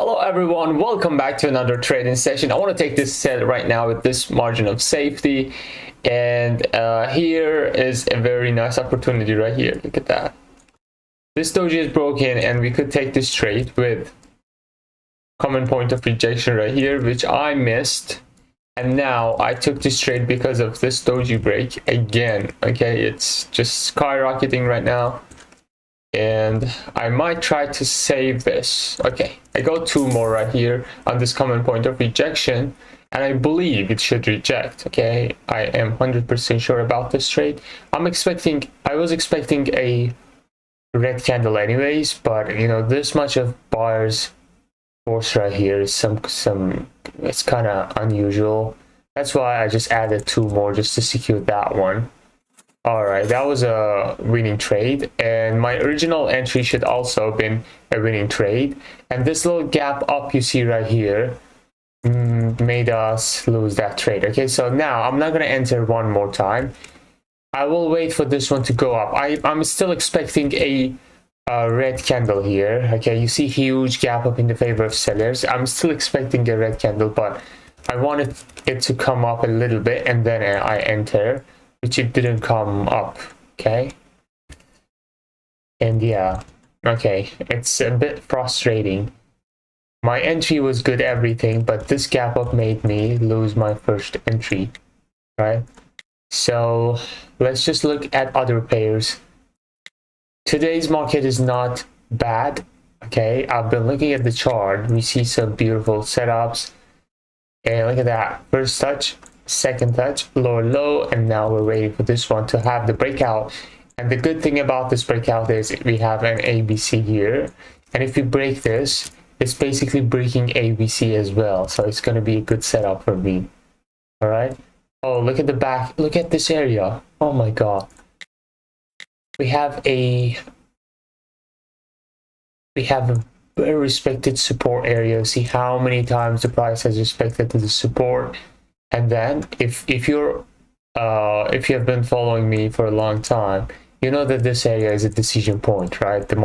Hello everyone, welcome back to another trading session. I want to take this set right now with this margin of safety, and here is a very nice opportunity right here. Look at that. This doji is broken and we could take this trade with common point of rejection right here, which I missed, and now I took this trade because of this doji break again. Okay, it's just skyrocketing right now, and I might try to save this. Okay, I got two more right here on this common point of rejection, and I believe it should reject. Okay, I am 100% sure about this trade. I was expecting a red candle anyways, but you know, this much of buyers force right here is it's kind of unusual. That's why I just added two more just to secure that one. All right, that was a winning trade, and my original entry should also have been a winning trade. And this little gap up you see right here made us lose that trade. Okay, so now I'm not going to enter one more time. I will wait for this one to go up. I'm still expecting a red candle here. Okay, you see huge gap up in the favor of sellers. I'm still expecting a red candle, but I wanted it to come up a little bit and then I enter, which it didn't come up. Okay, and yeah, okay, it's a bit frustrating. My entry was good, everything, but this gap up made me lose my first entry, right? So let's just look at other pairs. Today's market is not bad. Okay, I've been looking at the chart. We see some beautiful setups, and look at that. First touch, second touch, lower low, and now we're waiting for this one to have the breakout. And the good thing about this breakout is we have an ABC here, and if we break this, it's basically breaking ABC as well, so it's going to be a good setup for me. All right. Oh, look at the back, look at this area. Oh my god, we have a very respected support area. See how many times the price has respected to the support. And then if you have been following me for a long time, you know that this area is a decision point, right? The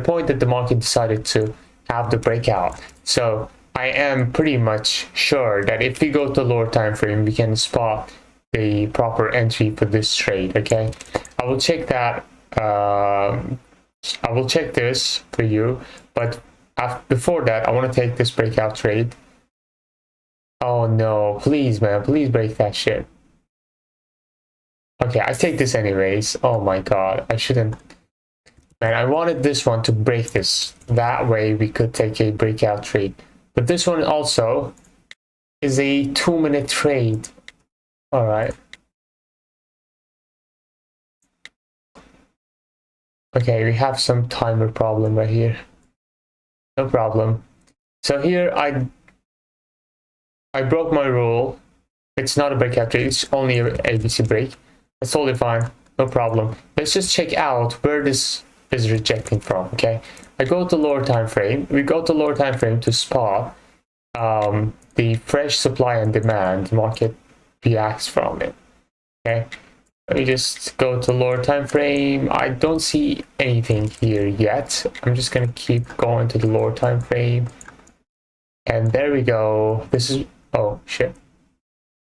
point that the market decided to have the breakout. So I am pretty much sure that if we go to lower time frame, we can spot the proper entry for this trade. Okay, I will check that. I will check this for you, but before that, I want to take this breakout trade. Oh no, please, man, please break that shit. Okay, I take this anyways. Oh my god, I shouldn't. Man, I wanted this one to break this. That way we could take a breakout trade. But this one also is a 2-minute trade. All right. Okay, we have some timer problem right here. No problem. So here I broke my rule. It's not a breakout trade, it's only a ABC break. That's totally fine. No problem. Let's just check out where this is rejecting from. Okay. I go to lower time frame. We go to lower time frame to spot the fresh supply and demand market reacts from it. Okay. Let me just go to lower time frame. I don't see anything here yet. I'm just gonna keep going to the lower time frame. And there we go. This is, oh shit.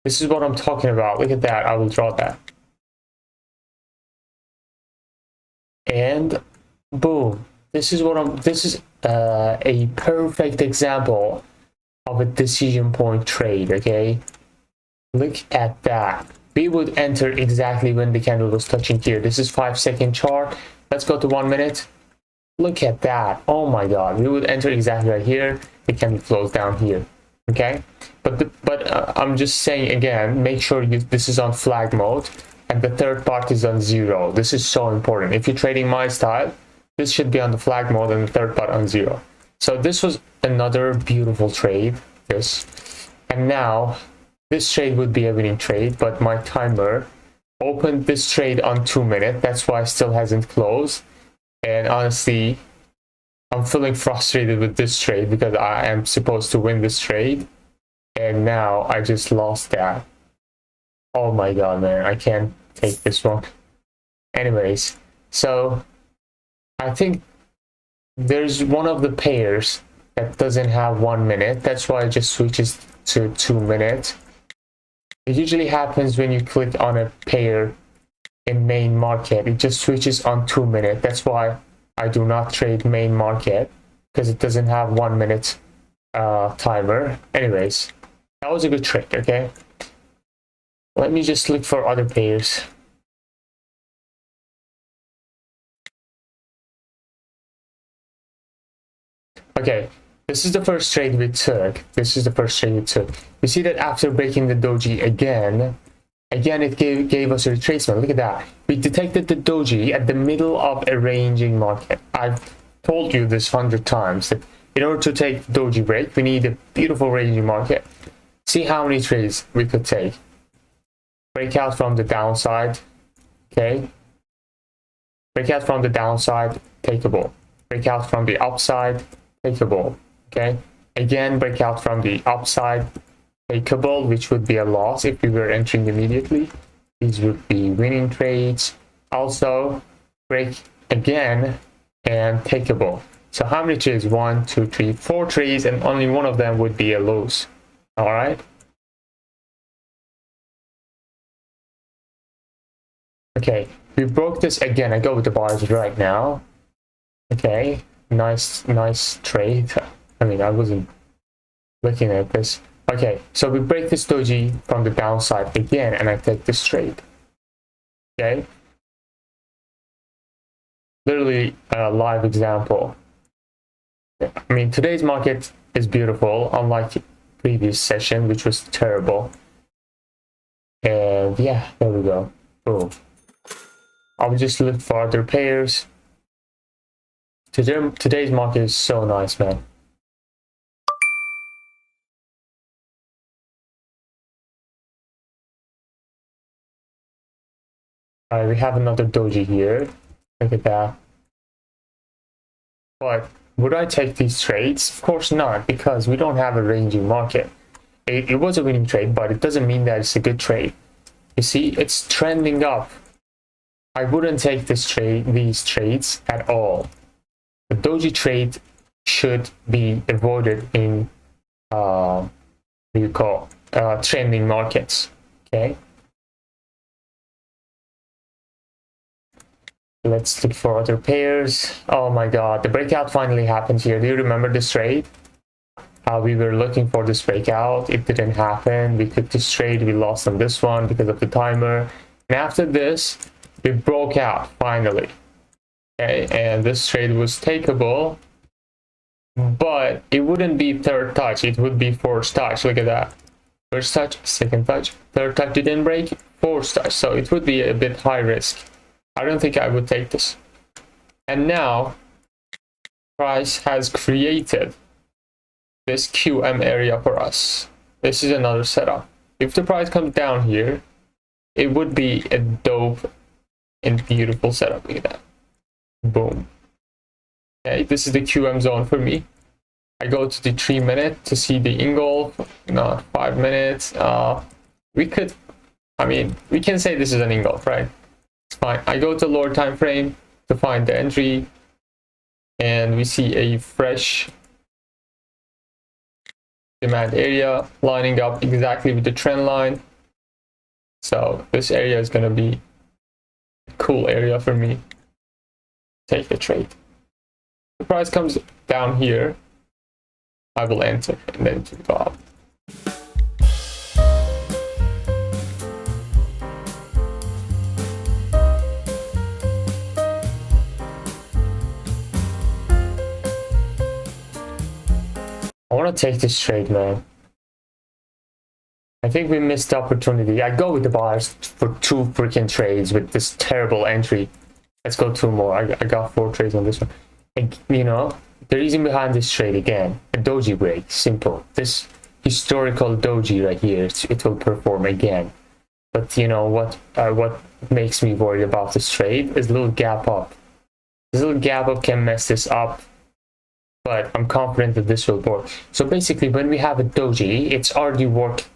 This is what I'm talking about. Look at that. I will draw that. And boom. This is a perfect example of a decision point trade. Okay. Look at that. We would enter exactly when the candle was touching here. This is 5-second chart. Let's go to 1 minute. Look at that. Oh my god. We would enter exactly right here. The candle flows down here. Okay. But I'm just saying again, make sure this is on flag mode and the third part is on 0. This is so important. If you're trading my style, this should be on the flag mode and the third part on 0. So this was another beautiful trade. And now this trade would be a winning trade, but my timer opened this trade on 2 minutes. That's why it still hasn't closed. And honestly, I'm feeling frustrated with this trade because I am supposed to win this trade. And now I just lost that. Oh my god, man. I can't take this one. Anyways, so I think there's one of the pairs that doesn't have 1 minute. That's why it just switches to 2 minutes. It usually happens when you click on a pair in main market. It just switches on 2 minutes. That's why I do not trade main market, because it doesn't have 1 minute timer. Anyways, that was a good trick. Okay, let me just look for other pairs. Okay, this is the first trade we took. You see that after breaking the doji again, it gave us a retracement. Look at that. We detected the doji at the middle of a ranging market. I've told you this 100 times that in order to take doji break, we need a beautiful ranging market. See how many trades we could take. Breakout from the downside. Okay. Breakout from the downside, takeable. Breakout from the upside, takeable. Okay. Again, breakout from the upside, takeable, which would be a loss if we were entering immediately. These would be winning trades. Also, break again and takeable. So how many trades? 1, 2, 3, 4 trades, and only one of them would be a loss. All right. Okay, we broke this again. I go with the bars right now. Okay, nice trade. I mean, I wasn't looking at this. Okay, so we break this doji from the downside again, and I take this trade. Okay, literally a live example. I mean, today's market is beautiful, unlike previous session, which was terrible. And yeah, there we go. Boom. I'll just look for other pairs. Today's market is so nice, man. Alright, we have another doji here. Look at that. But would I take these trades? Of course not, because we don't have a ranging market. It was a winning trade, but it doesn't mean that it's a good trade. You see, it's trending up. I wouldn't take these trades at all. The doji trade should be avoided in trending markets. Okay. Let's look for other pairs. Oh my god, the breakout finally happened here. Do you remember this trade? We were looking for this breakout. It didn't happen. We took this trade. We lost on this one because of the timer. And after this, we broke out finally. Okay, and this trade was takeable, but it wouldn't be third touch. It would be fourth touch. Look at that. First touch, second touch, third touch didn't break, fourth touch. So it would be a bit high risk. I don't think I would take this. And now, price has created this QM area for us. This is another setup. If the price comes down here, it would be a dope and beautiful setup. Look at that. Boom. Okay, this is the QM zone for me. I go to the 3 minute to see the engulf, not 5 minutes. We can say this is an engulf, right? It's fine. I go to lower time frame to find the entry, and we see a fresh demand area lining up exactly with the trend line. So this area is going to be a cool area for me. Take the trade. The price comes down here, I will enter and then to go up. I want to take this trade, man. I think we missed the opportunity. I go with the buyers for 2 freaking trades with this terrible entry. Let's go 2 more. I got 4 trades on this one. And, you know, the reason behind this trade again, a doji break, simple. This historical doji right here, it will perform again. But you know what makes me worried about this trade is a little gap up. This little gap up can mess this up, but I'm confident that this will work. So basically, when we have a doji, it's already worked,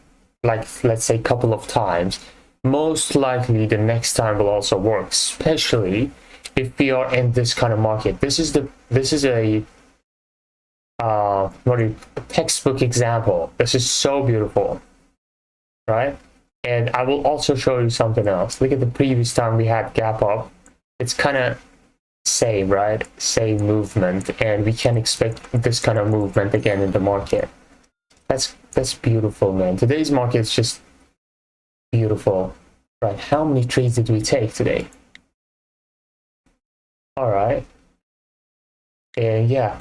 like, let's say, a couple of times. Most likely the next time will also work, especially if we are in this kind of market. This is a textbook example. This is so beautiful, right? And I will also show you something else. Look at the previous time we had gap up. It's kind of same, right? Same movement, and we can expect this kind of movement again in the market. That's beautiful, man. Today's market is just beautiful, right? How many trades did we take today? All right, and yeah,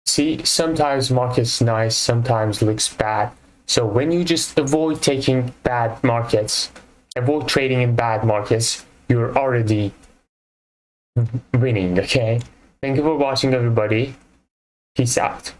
see, sometimes market's nice, sometimes looks bad. So when you just avoid taking bad markets, avoid trading in bad markets, you're already winning. Okay, thank you for watching, everybody. Peace out.